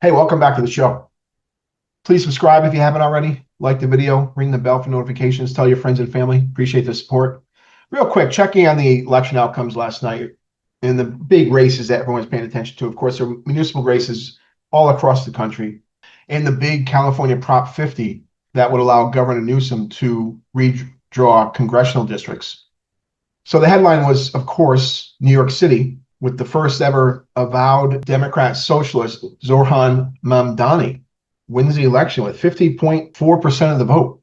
Hey, welcome back to the show. Please subscribe if you haven't already. Like the video, ring the bell for notifications, tell your friends and family. Appreciate the support. Real quick, checking on the election outcomes last night and the big races that everyone's paying attention to. Of course, there are municipal races all across the country, and the big California Prop 50 that would allow Governor Newsom to redraw congressional districts. So the headline was, of course, New York City, with the first ever avowed Democrat socialist, Zohran Mamdani, wins the election with 50.4% of the vote.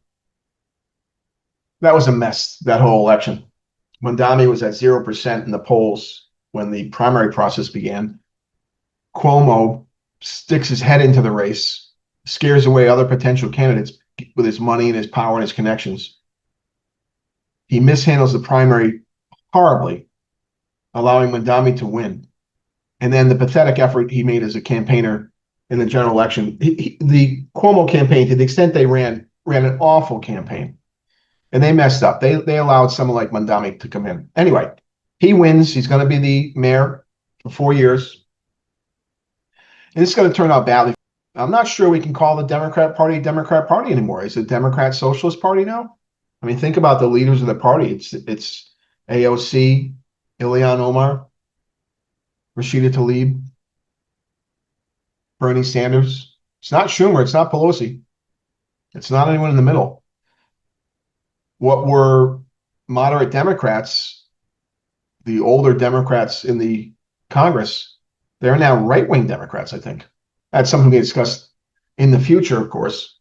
That was a mess, that whole election. Mamdani was at 0% in the polls when the primary process began. Cuomo sticks his head into the race, scares away other potential candidates with his money and his power and his connections. He mishandles the primary horribly, allowing Mamdani to win. And then the pathetic effort he made as a campaigner in the general election. The Cuomo campaign, to the extent they ran an awful campaign. And they messed up. They allowed someone like Mamdani to come in. Anyway, he wins. He's going to be the mayor for 4 years. And it's going to turn out badly. I'm not sure we can call the Democrat Party anymore. Is it Democrat Socialist Party now? I mean, think about the leaders of the party. It's AOC, Ilhan Omar, Rashida Tlaib, Bernie Sanders. It's not Schumer. It's not Pelosi. It's not anyone in the middle. What were moderate Democrats, the older Democrats in the Congress, they're now right-wing Democrats, I think. That's something we discussed in the future, of course.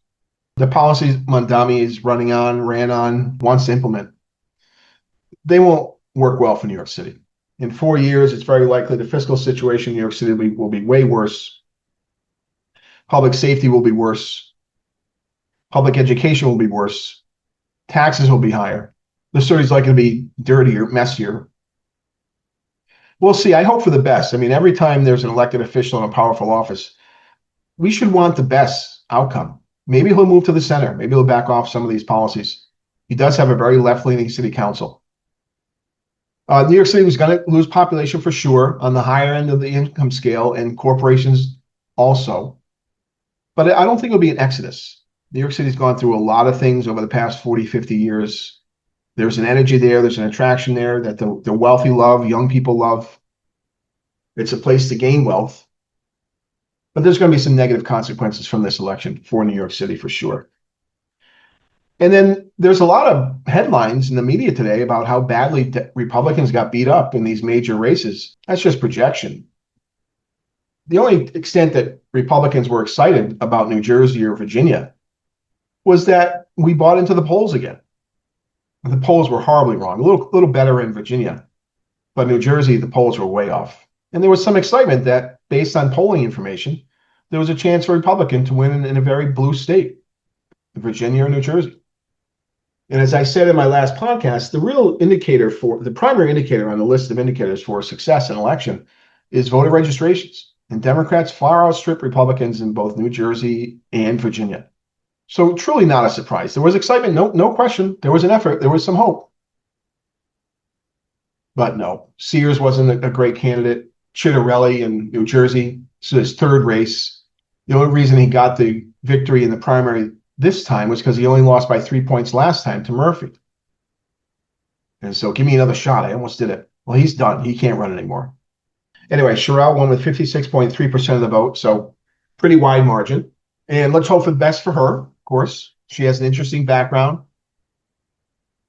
The policies Mamdani is ran on, wants to implement, they won't work well for New York City. In 4 years, it's very likely the fiscal situation in New York City will be way worse. Public safety will be worse. Public education will be worse. Taxes will be higher. The city's likely to be dirtier, messier. We'll see. I hope for the best. I mean, every time there's an elected official in a powerful office, we should want the best outcome. Maybe he'll move to the center. Maybe he'll back off some of these policies. He does have a very left-leaning city council. New York City was going to lose population for sure on the higher end of the income scale, and corporations also. But I don't think it'll be an exodus. New York City's gone through a lot of things over the past 40, 50 years. There's an energy there. There's an attraction there that the wealthy love, young people love. It's a place to gain wealth. But there's going to be some negative consequences from this election for New York City for sure. And then there's a lot of headlines in the media today about how badly Republicans got beat up in these major races. That's just projection. The only extent that Republicans were excited about New Jersey or Virginia was that we bought into the polls again. The polls were horribly wrong, a little better in Virginia. But New Jersey, the polls were way off. And there was some excitement that, based on polling information, there was a chance for a Republican to win in a very blue state, Virginia or New Jersey. And as I said in my last podcast, the primary indicator on the list of indicators for success in election is voter registrations. And Democrats far outstrip Republicans in both New Jersey and Virginia. So truly not a surprise. There was excitement, no question. There was an effort. There was some hope. But no, Sears wasn't a great candidate. Chitterelli in New Jersey, so his third race. The only reason he got the victory in the primary this time was because he only lost by 3 points last time to Murphy. And so give me another shot. I almost did it. Well, he's done. He can't run anymore. Anyway, Sherelle won with 56.3% of the vote, so pretty wide margin. And let's hope for the best for her, of course. She has an interesting background.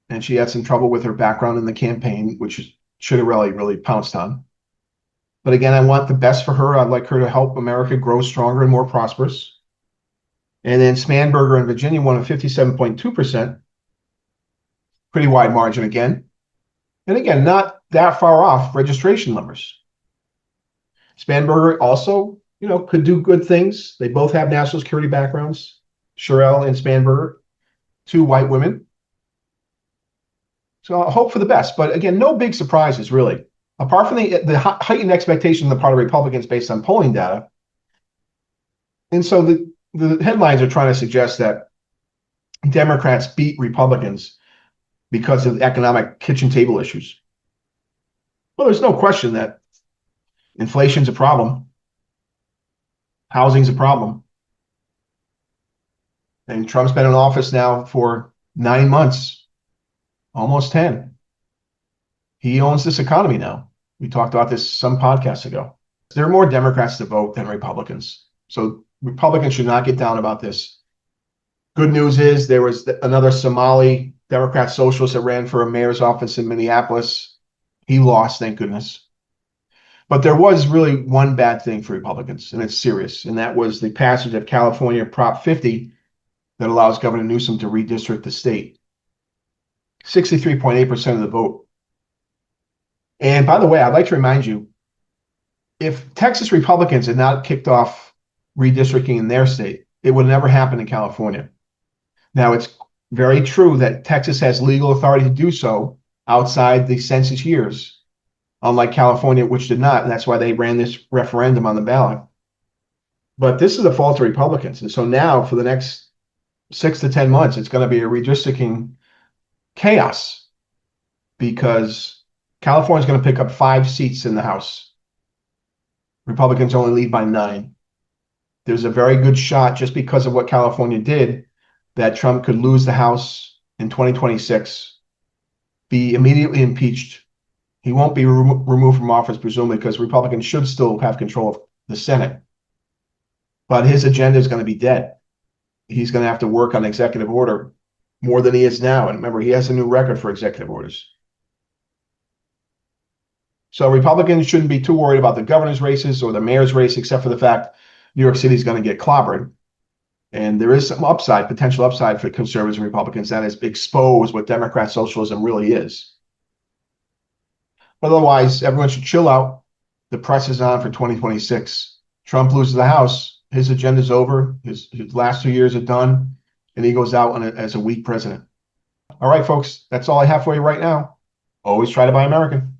And she had some trouble with her background in the campaign, which Chitterelli really pounced on. But again, I want the best for her. I'd like her to help America grow stronger and more prosperous. And then Spanberger in Virginia won at 57.2%. Pretty wide margin again. And again, not that far off registration numbers. Spanberger also, could do good things. They both have national security backgrounds. Sherelle and Spanberger, two white women. So I hope for the best. But again, no big surprises, really. Apart from the heightened expectation on the part of Republicans based on polling data. And so the headlines are trying to suggest that Democrats beat Republicans because of economic kitchen table issues. Well, there's no question that inflation's a problem. Housing's a problem. And Trump's been in office now for 9 months, almost 10. He owns this economy now. We talked about this some podcasts ago. There are more Democrats to vote than Republicans. So Republicans should not get down about this. Good news is there was another Somali Democrat socialist that ran for a mayor's office in Minneapolis. He lost, thank goodness. But there was really one bad thing for Republicans, and it's serious, and that was the passage of California Prop 50 that allows Governor Newsom to redistrict the state. 63.8% of the vote. And by the way, I'd like to remind you, if Texas Republicans had not kicked off redistricting in their state, it would never happen in California. Now, it's very true that Texas has legal authority to do so outside the census years, unlike California, which did not, and that's why they ran this referendum on the ballot. But this is a fault of Republicans. And so now, for the next 6 to 10 months, it's going to be a redistricting chaos because California is going to pick up 5 seats in the House. Republicans only lead by 9. There's a very good shot, just because of what California did, that Trump could lose the House in 2026, be immediately impeached. He won't be removed from office, presumably, because Republicans should still have control of the Senate. But his agenda is going to be dead. He's going to have to work on executive order more than he is now. And remember, he has a new record for executive orders. So Republicans shouldn't be too worried about the governor's races or the mayor's race, except for the fact New York City is going to get clobbered. And there is some upside, potential upside for conservatives and Republicans that has exposed what Democrat socialism really is. But otherwise, everyone should chill out. The press is on for 2026. Trump loses the House. His agenda's over. His last 2 years are done. And he goes out as a weak president. All right, folks, that's all I have for you right now. Always try to buy American.